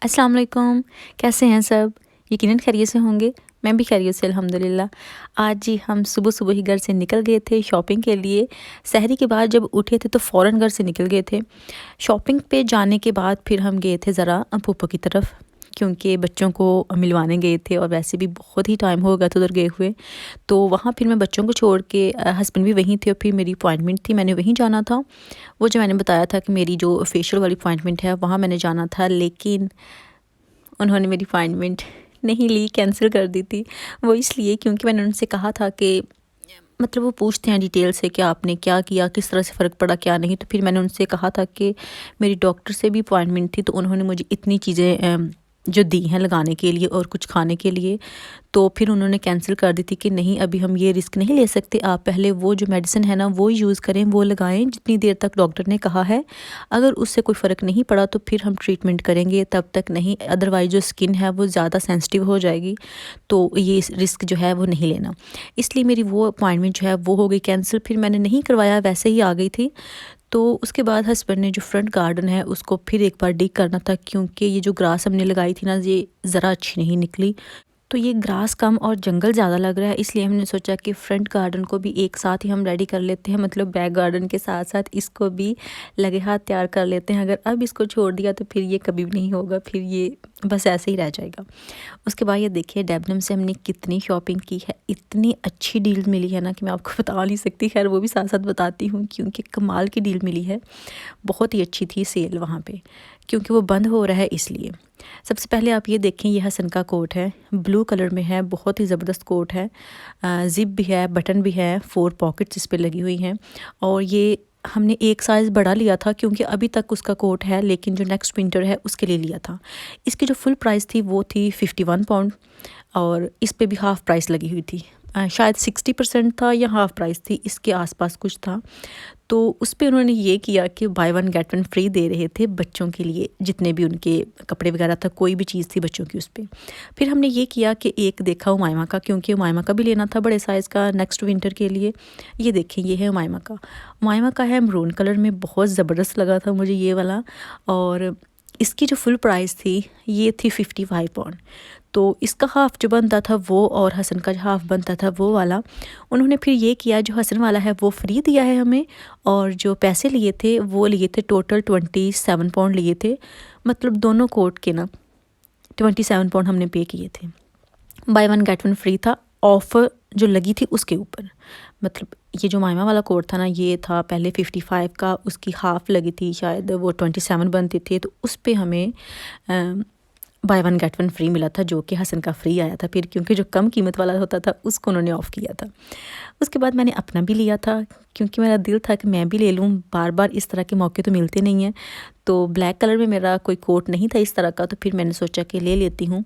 अस्सलाम वालेकुम। कैसे हैं सब? यकीनन खैरियत से होंगे। मैं भी खैरियत से अल्हम्दुलिल्लाह। आज जी हम सुबह-सुबह ही घर से निकल गए थे शॉपिंग के लिए। सहरी के बाद जब उठे थे तो फ़ौरन घर से निकल गए थे। शॉपिंग पे जाने के बाद फिर हम गए थे ज़रा फूफो की तरफ, क्योंकि बच्चों को मिलवाने गए थे और वैसे भी बहुत ही टाइम हो गया था उधर गए हुए। तो वहाँ फिर मैं बच्चों को छोड़ के हस्बैंड भी वहीं थे और फिर मेरी अपॉइंटमेंट थी, मैंने वहीं जाना था। वो जो मैंने बताया था कि मेरी जो फेशियल वाली अपॉइंटमेंट है वहाँ मैंने जाना था, लेकिन उन्होंने मेरी अपॉइंटमेंट नहीं ली, कैंसिल कर दी थी। वो इसलिए क्योंकि मैंने उनसे कहा था कि मतलब वो पूछते हैं डिटेल से कि आपने क्या किया, किस तरह से फ़र्क पड़ा, क्या नहीं। तो फिर मैंने उनसे कहा था कि मेरी डॉक्टर से भी अपॉइंटमेंट थी, तो उन्होंने मुझे इतनी चीज़ें जो दी हैं लगाने के लिए और कुछ खाने के लिए, तो फिर उन्होंने कैंसिल कर दी थी कि नहीं अभी हम ये रिस्क नहीं ले सकते, आप पहले वो जो मेडिसिन है ना वो यूज़ करें, वो लगाएं जितनी देर तक डॉक्टर ने कहा है। अगर उससे कोई फ़र्क नहीं पड़ा तो फिर हम ट्रीटमेंट करेंगे, तब तक नहीं, अदरवाइज़ जो स्किन है वो ज़्यादा सेंसिटिव हो जाएगी, तो ये रिस्क जो है वो नहीं लेना। इसलिए मेरी वो अपॉइंटमेंट जो है वो हो गई कैंसिल। फिर मैंने नहीं करवाया, वैसे ही आ गई थी। तो उसके बाद हस्बैंड ने जो फ्रंट गार्डन है उसको फिर एक बार डिग करना था, क्योंकि ये जो ग्रास हमने लगाई थी ना ये ज़रा अच्छी नहीं निकली। तो ये ग्रास कम और जंगल ज़्यादा लग रहा है, इसलिए हमने सोचा कि फ्रंट गार्डन को भी एक साथ ही हम रेडी कर लेते हैं, मतलब बैक गार्डन के साथ साथ इसको भी लगे हाथ तैयार कर लेते हैं। अगर अब इसको छोड़ दिया तो फिर ये कभी भी नहीं होगा, फिर ये बस ऐसे ही रह जाएगा। उसके बाद ये देखिए डेबनम से हमने कितनी शॉपिंग की है, इतनी अच्छी डील मिली है ना कि मैं आपको बता नहीं सकती। खैर वो भी साथ साथ बताती हूँ, क्योंकि कमाल की डील मिली है। बहुत ही अच्छी थी सेल वहाँ पे, क्योंकि वो बंद हो रहा है इसलिए। सबसे पहले आप ये देखें, ये हसन का कोट है, ब्लू कलर में है, बहुत ही ज़बरदस्त कोट है। ज़िप भी है, बटन भी है, 4 पॉकेट्स इस पे लगी हुई हैं। और ये हमने एक साइज़ बड़ा लिया था क्योंकि अभी तक उसका कोट है, लेकिन जो नेक्स्ट विंटर है उसके लिए लिया था। इसकी जो फुल प्राइस थी वो थी 51 पाउंड और इस पे भी हाफ़ प्राइस लगी हुई थी। शायद 60% था या हाफ़ प्राइस थी, इसके आसपास कुछ था। तो उस पे उन्होंने ये किया कि buy one get one free दे रहे थे बच्चों के लिए, जितने भी उनके कपड़े वगैरह था, कोई भी चीज़ थी बच्चों की उस पे। फिर हमने ये किया कि एक देखा उमाइमा का, क्योंकि उमाइमा का भी लेना था बड़े साइज़ का नेक्स्ट विंटर के लिए। ये देखें, ये है उमाइमा का। उमाइमा का है मरून कलर में, बहुत ज़बरदस्त लगा था मुझे ये वाला। और इसकी जो फुल प्राइस थी ये थी 55 पाउंड। तो इसका हाफ़ जो बनता था वो और हसन का जो हाफ़ बनता था वो वाला, उन्होंने फिर ये किया, जो हसन वाला है वो फ्री दिया है हमें, और जो पैसे लिए थे वो लिए थे टोटल 27 पाउंड लिए थे। मतलब दोनों कोट के ना 27 पाउंड हमने पे किए थे। Bye one get one free था, ऑफ़र जो लगी थी उसके ऊपर। मतलब ये जो मायमा वाला कोट था ना, ये था पहले 55 का, उसकी हाफ़ लगी थी, शायद वो 27 बनते थे, तो उस पे हमें bye one get one free मिला था, जो कि हसन का फ्री आया था फिर, क्योंकि जो कम कीमत वाला होता था उसको उन्होंने ऑफ़ किया था। उसके बाद मैंने अपना भी लिया था, क्योंकि मेरा दिल था कि मैं भी ले लूँ, बार बार इस तरह के मौके तो मिलते नहीं हैं। तो ब्लैक कलर में मेरा कोई कोट नहीं था इस तरह का, तो फिर मैंने सोचा कि ले लेती हूँ।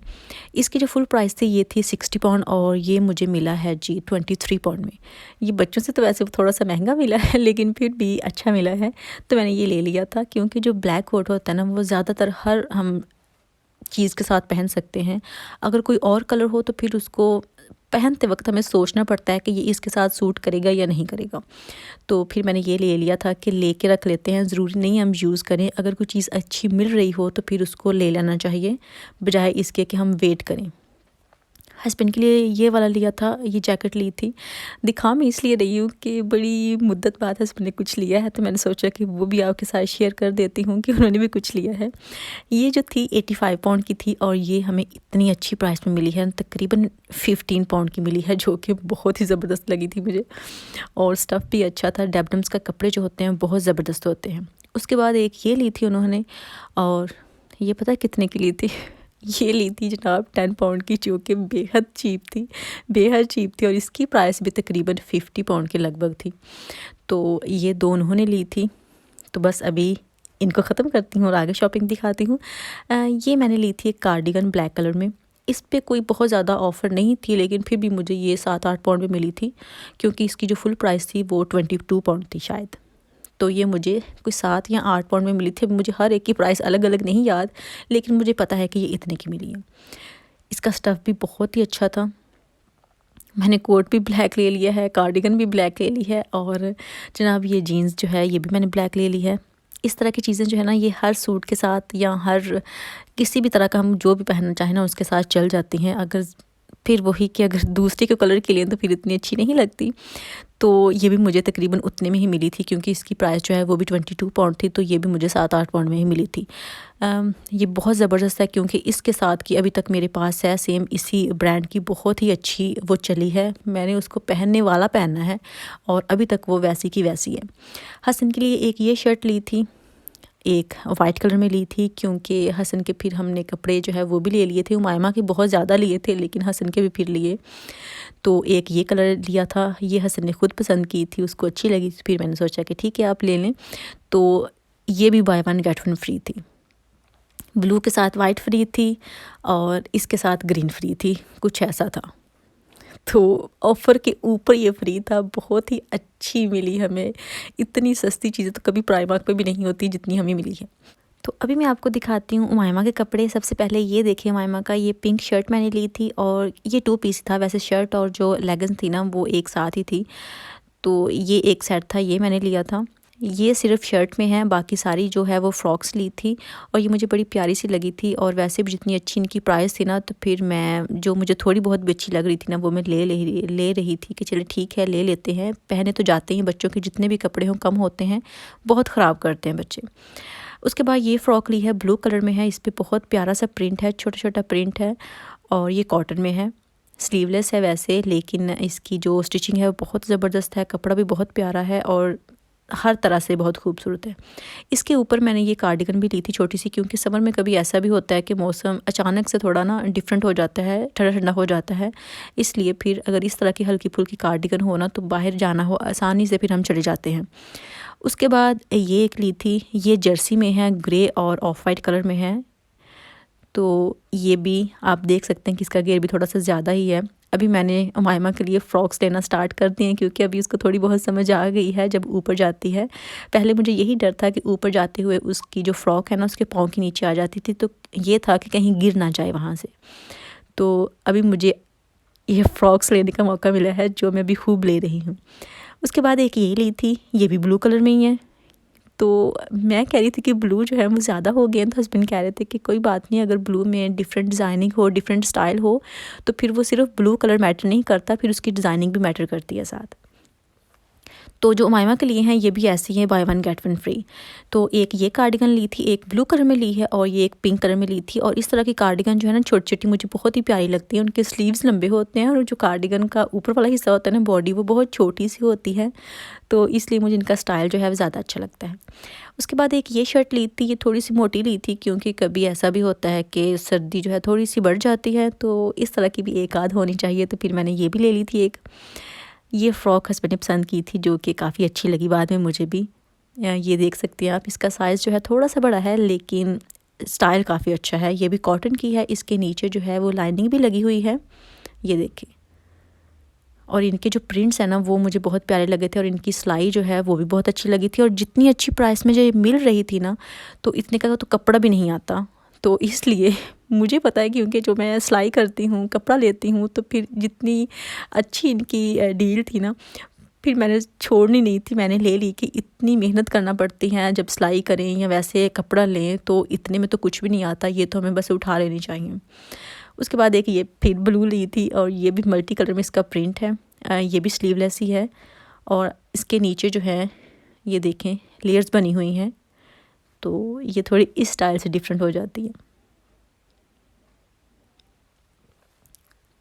इसकी जो फुल प्राइस थी ये थी 60 पाउंड और ये मुझे मिला है जी 23 पाउंड में। ये बच्चों से तो वैसे थोड़ा सा महंगा मिला है, लेकिन फिर भी अच्छा मिला है, तो मैंने ये ले लिया था। क्योंकि जो ब्लैक कोट होता है ना, वो ज़्यादातर हर हम चीज़ के साथ पहन सकते हैं। अगर कोई और कलर हो तो फिर उसको पहनते वक्त हमें सोचना पड़ता है कि ये इसके साथ सूट करेगा या नहीं करेगा। तो फिर मैंने ये ले लिया था कि लेके रख लेते हैं, ज़रूरी नहीं हम यूज़ करें। अगर कोई चीज़ अच्छी मिल रही हो तो फिर उसको ले लेना चाहिए, बजाय इसके कि हम वेट करें। हस्बैंड के लिए ये वाला लिया था, ये जैकेट ली थी। दिखा मैं इसलिए रही हूँ कि बड़ी मुद्दत बाद हस्बैंड ने कुछ लिया है, तो मैंने सोचा कि वो भी आपके साथ शेयर कर देती हूँ कि उन्होंने भी कुछ लिया है। ये जो थी 85 पाउंड की थी और ये हमें इतनी अच्छी प्राइस में मिली है, तकरीबन 15 पाउंड की मिली है, जो कि बहुत ही ज़बरदस्त लगी थी मुझे। और स्टफ़ भी अच्छा था, डेबनम्स का कपड़े जो होते हैं बहुत ज़बरदस्त होते हैं। उसके बाद एक ये ली थी उन्होंने, और ये पता है कितने की ली थी? ये ली थी जनाब 10 पाउंड की, जो कि बेहद चीप थी, बेहद चीप थी, और इसकी प्राइस भी तकरीबन 50 पाउंड के लगभग थी। तो ये दो उन्होंने ली थी। तो बस अभी इनको ख़त्म करती हूँ और आगे शॉपिंग दिखाती हूँ। ये मैंने ली थी एक कार्डिगन ब्लैक कलर में। इस पे कोई बहुत ज़्यादा ऑफ़र नहीं थी, लेकिन फिर भी मुझे ये 7-8 पाउंड में मिली थी, क्योंकि इसकी जो फुल प्राइस थी वो 22 पाउंड थी शायद। तो ये मुझे कोई 7 या 8 पाउंड में मिली थी। मुझे हर एक की प्राइस अलग अलग नहीं याद, लेकिन मुझे पता है कि ये इतने की मिली है। इसका स्टफ़ भी बहुत ही अच्छा था। मैंने कोट भी ब्लैक ले लिया है, कार्डिगन भी ब्लैक ले ली है, और जनाब ये जीन्स जो है ये भी मैंने ब्लैक ले ली है। इस तरह की चीज़ें जो है ना, ये हर सूट के साथ या हर किसी भी तरह का हम जो भी पहनना चाहें ना उसके साथ चल जाती हैं। अगर फिर वही कि अगर दूसरे के कलर के लिए तो फिर इतनी अच्छी नहीं लगती। तो ये भी मुझे तकरीबन उतने में ही मिली थी, क्योंकि इसकी प्राइस जो है वो भी 22 पाउंड थी, तो ये भी मुझे 7-8 पाउंड में ही मिली थी। ये बहुत ज़बरदस्त है, क्योंकि इसके साथ की अभी तक मेरे पास है सेम इसी ब्रांड की, बहुत ही अच्छी वो चली है। मैंने उसको पहनने वाला पहना है और अभी तक वो वैसी की वैसी है। हसन के लिए एक ये शर्ट ली थी, एक वाइट कलर में ली थी, क्योंकि हसन के फिर हमने कपड़े जो है वो भी ले लिए थे। उमायमा के बहुत ज़्यादा लिए थे, लेकिन हसन के भी फिर लिए। तो एक ये कलर लिया था, ये हसन ने खुद पसंद की थी, उसको अच्छी लगी, फिर मैंने सोचा कि ठीक है आप ले लें। तो ये भी bye one get one free थी। ब्लू के साथ वाइट फ्री थी और इसके साथ ग्रीन फ्री थी, कुछ ऐसा था। तो ऑफ़र के ऊपर ये फ्री था, बहुत ही अच्छी मिली हमें। इतनी सस्ती चीज़ें तो कभी प्राइमार्क पे भी नहीं होती जितनी हमें मिली है। तो अभी मैं आपको दिखाती हूँ उमायमा के कपड़े। सबसे पहले ये देखिए, उमायमा का ये पिंक शर्ट मैंने ली थी और ये 2 पीस था। वैसे शर्ट और जो लेगिंग्स थी ना वो एक साथ ही थी, तो ये एक सेट था, ये मैंने लिया था। ये सिर्फ शर्ट में है, बाकी सारी जो है वो फ्रॉक्स ली थी और ये मुझे बड़ी प्यारी सी लगी थी। और वैसे भी जितनी अच्छी इनकी प्राइस थी ना, तो फिर मैं जो मुझे थोड़ी बहुत भी अच्छी लग रही थी ना वो मैं ले रही थी कि चलो ठीक है ले लेते हैं। पहने तो जाते हैं, बच्चों के जितने भी कपड़े हों कम होते हैं, बहुत ख़राब करते हैं बच्चे। उसके बाद ये फ़्रॉक ली है, ब्लू कलर में है, इस पर बहुत प्यारा सा प्रिंट है, छोटा छोटा प्रिंट है और ये कॉटन में है। स्लीवलेस है वैसे, लेकिन इसकी जो स्टिचिंग है वो बहुत ज़बरदस्त है, कपड़ा भी बहुत प्यारा है और हर तरह से बहुत खूबसूरत है। इसके ऊपर मैंने ये कार्डिगन भी ली थी छोटी सी, क्योंकि समर में कभी ऐसा भी होता है कि मौसम अचानक से थोड़ा ना डिफरेंट हो जाता है, ठंडा ठंडा हो जाता है, इसलिए फिर अगर इस तरह की हल्की फुल्की कार्डिगन हो ना तो बाहर जाना हो आसानी से फिर हम चले जाते हैं। उसके बाद ये एक ली थी, ये जर्सी में है, ग्रे और ऑफ वाइट कलर में है। तो ये भी आप देख सकते हैं कि इसका घेर भी थोड़ा सा ज़्यादा ही है। अभी मैंने उमायमा के लिए फ़्रॉक्स लेना स्टार्ट कर दिए हैं, क्योंकि अभी उसको थोड़ी बहुत समझ आ गई है जब ऊपर जाती है। पहले मुझे यही डर था कि ऊपर जाते हुए उसकी जो फ़्रॉक है ना उसके पाँव के नीचे आ जाती थी, तो ये था कि कहीं गिर ना जाए वहाँ से। तो अभी मुझे ये फ़्रॉक्स लेने का मौका मिला है जो मैं अभी खूब ले रही हूँ। उसके बाद एक ये ली थी, ये भी ब्लू कलर में ही है। तो मैं कह रही थी कि ब्लू जो है वो ज़्यादा हो गए हैं, तो हस्बैंड कह रहे थे कि कोई बात नहीं, अगर ब्लू में डिफरेंट डिज़ाइनिंग हो, डिफरेंट स्टाइल हो, तो फिर वो सिर्फ ब्लू कलर मैटर नहीं करता, फिर उसकी डिज़ाइनिंग भी मैटर करती है साथ। तो जो उमायमा के लिए हैं ये भी ऐसी हैं, bye one get one free. तो एक ये कार्डिगन ली थी, एक ब्लू कलर में ली है और ये एक पिंक कलर में ली थी। और इस तरह की कार्डिगन जो है ना छोटी छोटी मुझे बहुत ही प्यारी लगती है। उनके स्लीव्स लंबे होते हैं और जो कार्डिगन का ऊपर वाला हिस्सा होता है ना, बॉडी, वो बहुत छोटी सी होती है, तो इसलिए मुझे इनका स्टाइल जो है वो ज़्यादा अच्छा लगता है। उसके बाद एक ये शर्ट ली थी, ये थोड़ी सी मोटी ली थी, क्योंकि कभी ऐसा भी होता है कि सर्दी जो है थोड़ी सी बढ़ जाती है, तो इस तरह की भी एक आध होनी चाहिए, तो फिर मैंने ये भी ले ली थी एक। ये फ़्रॉक हस्बैंड ने पसंद की थी, जो कि काफ़ी अच्छी लगी बाद में मुझे भी। ये देख सकते हैं आप, इसका साइज़ जो है थोड़ा सा बड़ा है, लेकिन स्टाइल काफ़ी अच्छा है। ये भी कॉटन की है, इसके नीचे जो है वो लाइनिंग भी लगी हुई है, ये देखिए। और इनके जो प्रिंट्स हैं ना वो मुझे बहुत प्यारे लगे थे और इनकी सिलाई जो है वो भी बहुत अच्छी लगी थी। और जितनी अच्छी प्राइस में जो ये मिल रही थी ना, तो इतने का तो कपड़ा भी नहीं आता। तो इसलिए मुझे पता है, क्योंकि जो मैं सिलाई करती हूँ, कपड़ा लेती हूँ, तो फिर जितनी अच्छी इनकी डील थी ना, फिर मैंने छोड़नी नहीं थी, मैंने ले ली कि इतनी मेहनत करना पड़ती है जब सिलाई करें या वैसे कपड़ा लें, तो इतने में तो कुछ भी नहीं आता, ये तो हमें बस उठा लेनी चाहिए। उसके बाद एक ये फिर ब्लू ली थी और ये भी मल्टी कलर में इसका प्रिंट है। ये भी स्लीवलेस ही है और इसके नीचे जो है ये देखें लेयर्स बनी हुई हैं, तो ये थोड़ी इस स्टाइल से डिफरेंट हो जाती है।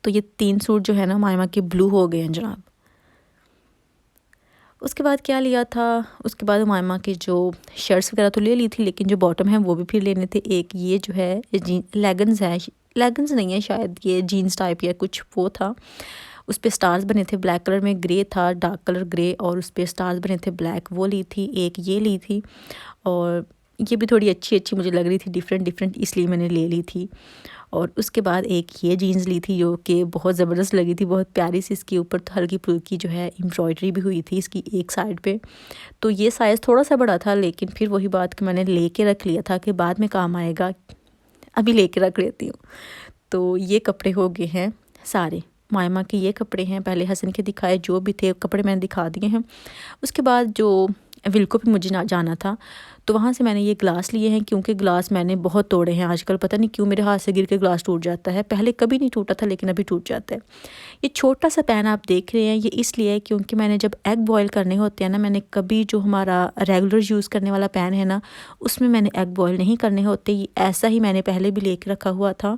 तो ये 3 सूट जो है ना मायमा के ब्लू हो गए हैं जनाब। उसके बाद क्या लिया था, उसके बाद मायमा के जो शर्ट्स वगैरह तो ले ली थी, लेकिन जो बॉटम है वो भी फिर लेने थे। एक ये जो है लेगिंग्स है, लेगिंग्स नहीं है शायद, ये जीन्स टाइप या कुछ वो था। उस पे स्टार्स बने थे, ब्लैक कलर में ग्रे था, डार्क कलर ग्रे, और उस पे स्टार्स बने थे ब्लैक, वो ली थी। एक ये ली थी और ये भी थोड़ी अच्छी अच्छी मुझे लग रही थी, डिफरेंट डिफरेंट, इसलिए मैंने ले ली थी। और उसके बाद एक ये जीन्स ली थी जो कि बहुत ज़बरदस्त लगी थी, बहुत प्यारी सी। इसके ऊपर तो हल्की फुल्की जो है एम्ब्रॉयडरी भी हुई थी इसकी एक साइड पे। तो ये साइज़ थोड़ा सा बड़ा था, लेकिन फिर वही बात कि मैंने लेके रख लिया था कि बाद में काम आएगा, अभी लेके रख लेती हूँ। तो ये कपड़े हो गए हैं सारे, मायमा के ये कपड़े हैं। पहले हसन के दिखाए जो भी थे कपड़े मैंने दिखा दिए हैं। उसके बाद जो विल्को भी मुझे ना जाना था, तो वहाँ से मैंने ये ग्लास लिए हैं, क्योंकि ग्लास मैंने बहुत तोड़े हैं आजकल। पता नहीं क्यों मेरे हाथ से गिर के ग्लास टूट जाता है। पहले कभी नहीं टूटा था, लेकिन अभी टूट जाता है। ये छोटा सा पैन आप देख रहे हैं, ये इसलिए है क्योंकि मैंने जब एग बॉयल करने होते हैं ना, मैंने कभी जो हमारा रेगुलर यूज़ करने वाला पैन है ना, उसमें मैंने एग बॉयल नहीं करने होते। ये ऐसा ही मैंने पहले भी लेके रखा हुआ था,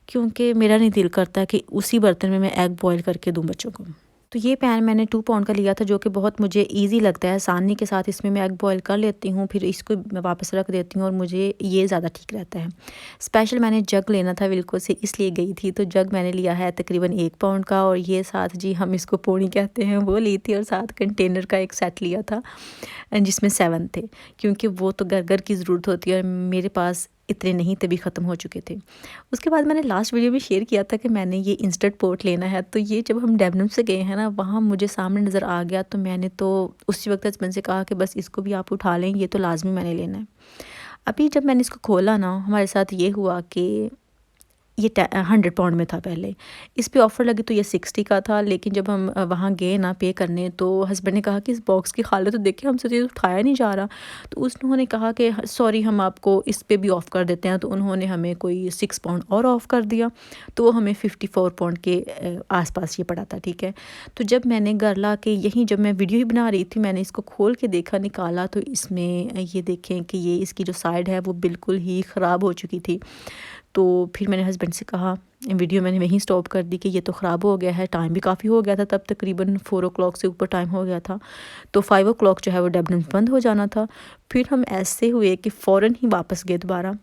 क्योंकि मेरा नहीं दिल करता कि उसी बर्तन में मैं एग बॉयल करके दूँ बच्चों को। तो ये पैन मैंने 2 पाउंड का लिया था, जो कि बहुत मुझे ईज़ी लगता है। आसानी के साथ इसमें मैं एग बॉयल कर लेती हूँ, फिर इसको मैं वापस रख देती हूँ, और मुझे ये ज़्यादा ठीक रहता है। स्पेशल मैंने जग लेना था विल्को से, इसलिए गई थी। तो जग मैंने लिया है तकरीबन 1 पाउंड का, और ये साथ जी हम इसको पोनी कहते हैं, वो ली थी, और साथ कंटेनर का एक सेट लिया था जिसमें 7 थे, क्योंकि वो तो घर की ज़रूरत होती है, और मेरे पास इतने नहीं थे, भी ख़त्म हो चुके थे। उसके बाद मैंने लास्ट वीडियो में शेयर किया था कि मैंने ये इंस्टेंट पॉट लेना है। तो ये जब हम डेबनम से गए हैं ना, वहाँ मुझे सामने नज़र आ गया, तो मैंने तो उसी वक्त हस्बैंड से कहा कि बस इसको भी आप उठा लें, ये तो लाजमी मैंने लेना है। अभी जब मैंने इसको खोला ना, हमारे साथ ये हुआ कि ये 100 पाउंड में था पहले। इस पे ऑफ़र लगी तो ये 60 का था, लेकिन जब हम वहाँ गए ना पे करने, तो हस्बैंड ने कहा कि इस बॉक्स की हालत तो देखिए, हमसे तो ये उठाया नहीं जा रहा। तो उन्होंने कहा कि सॉरी, हम आपको इस पे भी ऑफ़ कर देते हैं। तो उन्होंने हमें कोई 6 पाउंड और ऑफ़ कर दिया, तो वो हमें 54 पाउंड के आसपास ये पड़ा था, ठीक है। तो जब मैंने घर ला के यहीं जब मैं वीडियो ही बना रही थी, मैंने इसको खोल के देखा, निकाला, तो इसमें ये देखें कि ये इसकी जो साइड है वो बिल्कुल ही ख़राब हो चुकी थी। तो फिर मैंने हस्बैंड से कहा, वीडियो मैंने वहीं स्टॉप कर दी कि ये तो ख़राब हो गया है। टाइम भी काफ़ी हो गया था, तब तकरीबन 4 o'clock से ऊपर टाइम हो गया था। तो 5 o'clock जो है वो डेबनम बंद हो जाना था। फिर हम ऐसे हुए कि फ़ौरन ही वापस गए दोबारा।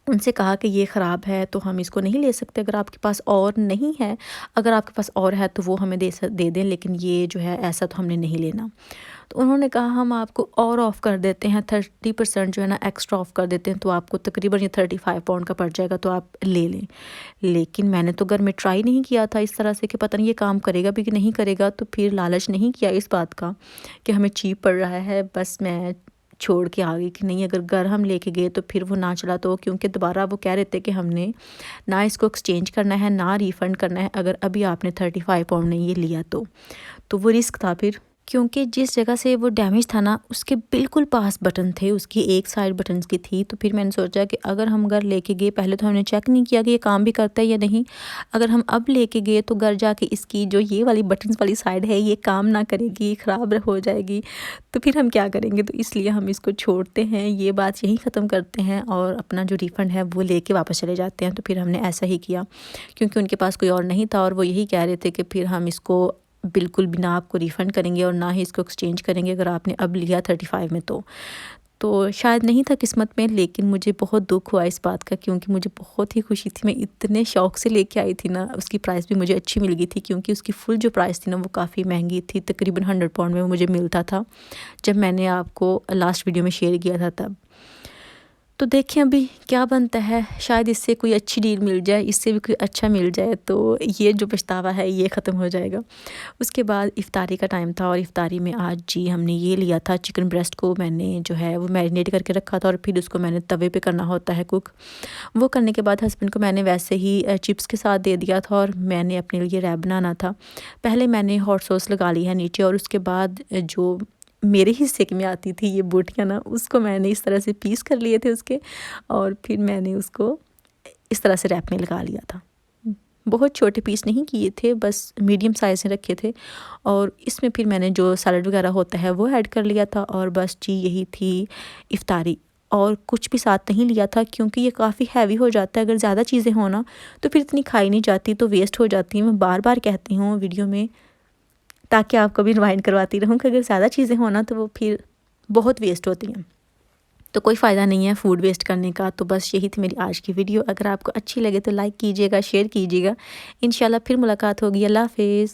उनसे कहा कि ये ख़राब है, तो हम इसको नहीं ले सकते, अगर आपके पास और नहीं है, अगर आपके पास और है तो वो हमें दे दें, लेकिन ये जो है ऐसा तो हमने नहीं लेना। तो उन्होंने कहा हम आपको और ऑफ़ कर देते हैं, 30% जो है ना एक्स्ट्रा ऑफ़ कर देते हैं, तो आपको तकरीबन ये 35 पाउंड का पड़ जाएगा, तो आप ले लें। लेकिन मैंने तो घर में ट्राई नहीं किया था इस तरह से कि पता नहीं ये काम करेगा भी कि नहीं करेगा, तो फिर लालच नहीं किया इस बात का कि हमें चीप पड़ रहा है। बस मैं छोड़ के आ गई कि नहीं, अगर घर हम लेके गए तो फिर वो ना चला तो, क्योंकि दोबारा वो कह रहे थे कि हमने ना इसको एक्सचेंज करना है, ना रिफ़ंड करना है, अगर अभी आपने 35 पाउंड में ये लिया तो वो रिस्क था फिर। क्योंकि जिस जगह से वो डैमेज था ना, उसके बिल्कुल पास बटन थे, उसकी एक साइड बटन्स की थी। तो फिर मैंने सोचा कि अगर हम घर लेके गए, पहले तो हमने चेक नहीं किया कि ये काम भी करता है या नहीं। अगर हम अब लेके गए तो घर जाके इसकी जो ये वाली बटन्स वाली साइड है, ये काम ना करेगी, ख़राब हो जाएगी, तो फिर हम क्या करेंगे। तो इसलिए हम इसको छोड़ते हैं, ये बात यहीं ख़त्म करते हैं, और अपना जो रिफ़ंड है वो लेके वापस चले जाते हैं। तो फिर हमने ऐसा ही किया, क्योंकि उनके पास कोई और नहीं था, और वो यही कह रहे थे कि फिर हम इसको बिल्कुल भी ना आपको रिफ़ंड करेंगे और ना ही इसको एक्सचेंज करेंगे अगर आपने अब लिया 35 में। तो शायद नहीं था किस्मत में, लेकिन मुझे बहुत दुख हुआ इस बात का, क्योंकि मुझे बहुत ही खुशी थी। मैं इतने शौक़ से लेके आई थी ना, उसकी प्राइस भी मुझे अच्छी मिल गई थी, क्योंकि उसकी फुल जो प्राइस थी ना वो काफ़ी महंगी थी। तकरीबन 100 पाउंड में मुझे मिलता था, जब मैंने आपको लास्ट वीडियो में शेयर किया था तब। तो देखें अभी क्या बनता है, शायद इससे कोई अच्छी डील मिल जाए, इससे भी कोई अच्छा मिल जाए, तो ये जो पछतावा है ये ख़त्म हो जाएगा। उसके बाद इफ़्तारी का टाइम था, और इफ़्तारी में आज जी हमने ये लिया था चिकन ब्रेस्ट को मैंने जो है वो मैरिनेट करके रखा था, और फिर उसको मैंने तवे पे करना होता है कुक। वो करने के बाद हस्बैंड को मैंने वैसे ही चिप्स के साथ दे दिया था, और मैंने अपने लिए रैप बनाना था। पहले मैंने हॉट सॉस लगा ली है नीचे, और उसके बाद जो मेरे हिस्से में आती थी ये बोटियाँ ना, उसको मैंने इस तरह से पीस कर लिए थे उसके, और फिर मैंने उसको इस तरह से रैप में लगा लिया था। बहुत छोटे पीस नहीं किए थे, बस मीडियम साइज़ में रखे थे, और इसमें फिर मैंने जो सैलड वगैरह होता है वो ऐड कर लिया था, और बस जी यही थी इफ़्तारी। और कुछ भी साथ नहीं लिया था, क्योंकि ये काफ़ी हैवी हो जाता है, अगर ज़्यादा चीज़ें हो ना तो फिर इतनी खाई नहीं जाती, तो वेस्ट हो जाती है। मैं बार बार कहती हूँ वीडियो में, ताकि आपको भी रिमाइंड करवाती रहूँ कि अगर ज़्यादा चीज़ें हो ना तो वो फिर बहुत वेस्ट होती हैं, तो कोई फ़ायदा नहीं है फूड वेस्ट करने का। तो बस यही थी मेरी आज की वीडियो। अगर आपको अच्छी लगे तो लाइक कीजिएगा, शेयर कीजिएगा। इंशाल्लाह फिर मुलाकात होगी। अल्लाह हाफ़िज़।